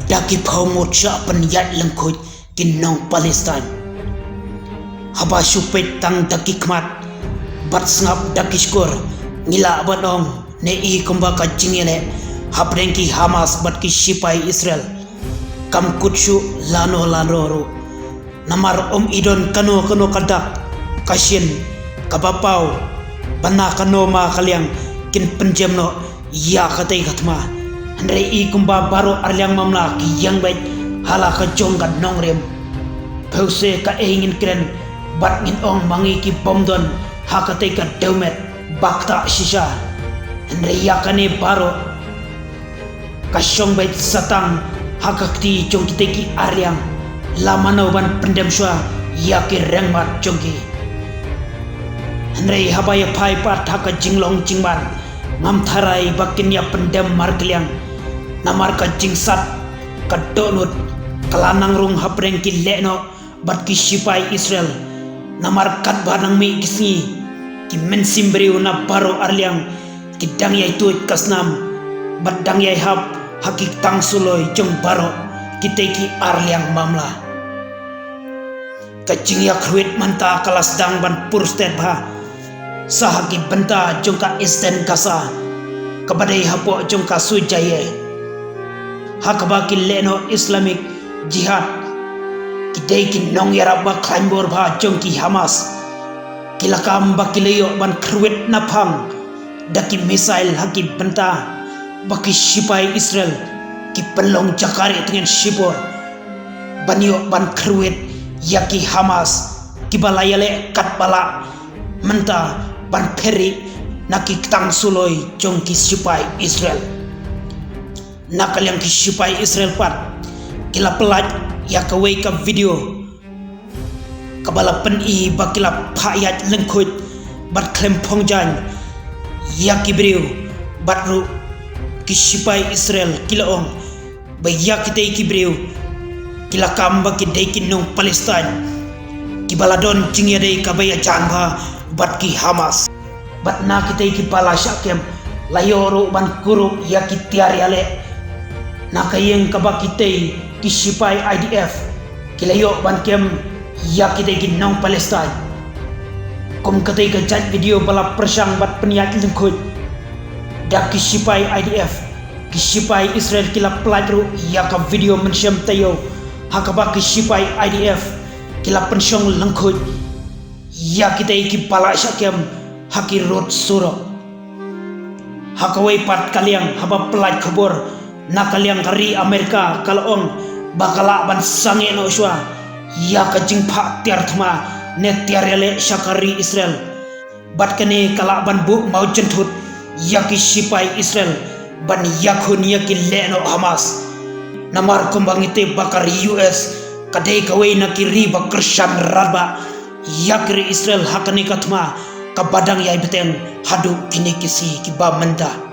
daki phomot sha pan yat langkhoi kin nong Palestine haba supet tang daki khmat bat snap daki skor ngila banong ne I kumba ka jingele haprengki Hamas bat ki sipai Israel kam kutsu lano ro namar idon kano kadak kasien kabapau bana kano ma kaliang kin penjemno ya katai katma andre I kumba baro arliang mamla ki yang baik hala ka jongkat nongrem pause ka ingin kren bat ngin ong mangi ki bomdon hakatai ka deumet bakta shisha andre yakane baro kasyong baik satang hakakti jongkite ki arliang lamano ban pendem shwa yaki rengmat jongki andre habaya pai pat haka jinglong jingban ngam tharai bakin ya pendem markliang namar ka jingsat ka donut kalanang rung hapreng ki leno bat ki sipai Israel namar kat banang mi kisni ki mensimbri una baro arliang ki dang yai tuit kasnam bat dang yai hap hakik tang suloi jong baro ki arliang mamla kacing ya kruit manta kalas dang ban purstet bha sahaki benta jong ka Eastern Gaza kabadai hapo jong ka sujaye hakaba ki leno Islamic jihad kidai ki nong yaraba klaimbor bha jong ki Hamas kilakam bakileyo ban kruit napang daki misail haki benta baki sipai Israel ki pelong jakari dengan sipor banyo ban kruit yaki Hamas ki balayale kat bala menta ban peri naki tang suloi jong ki sipai Israel nakal yang ki sipai Israel pat kila pelat ya kawai ka video kabala pen I bakila phayat lengkhut bat klem phongjan ya ki briu batru ki sipai Israel kila ong bayak kitei ki briu kila kamba ki dei ki nong Palestine ki baladon jingya dei kabaya janba bat ki Hamas bat na kitei ki pala syakem layoro ban kuruk ya ki tiari ale nakayeng kabakitei ki sipai IDF kilayo ban kem ya kitei ki nong Palestine kom katei ka chat video bala persang bat peniat lengkut dak ki sipai IDF ki sipai Israel kila peladru ya ka video mensyam tayo hakaba ki sipai IDF kila pensyong lengkut ya kitei ki pala syakem haki rot surok hakawai pat kaliang haba pelaj khobor na kaliang kari Amerika kalong bakala ban sange no shwa ya ka jingpha tiar thma ne tiarele syakari Israel bat kene kala ban bu mau jentut ya ki sipai Israel ban yakun ya ki leno Hamas namar kumbangite bakar US kadai kawai na kiri bakrsan raba yakri Israel hakani katma kabadang yai beteng hadu kini kisi kiba menda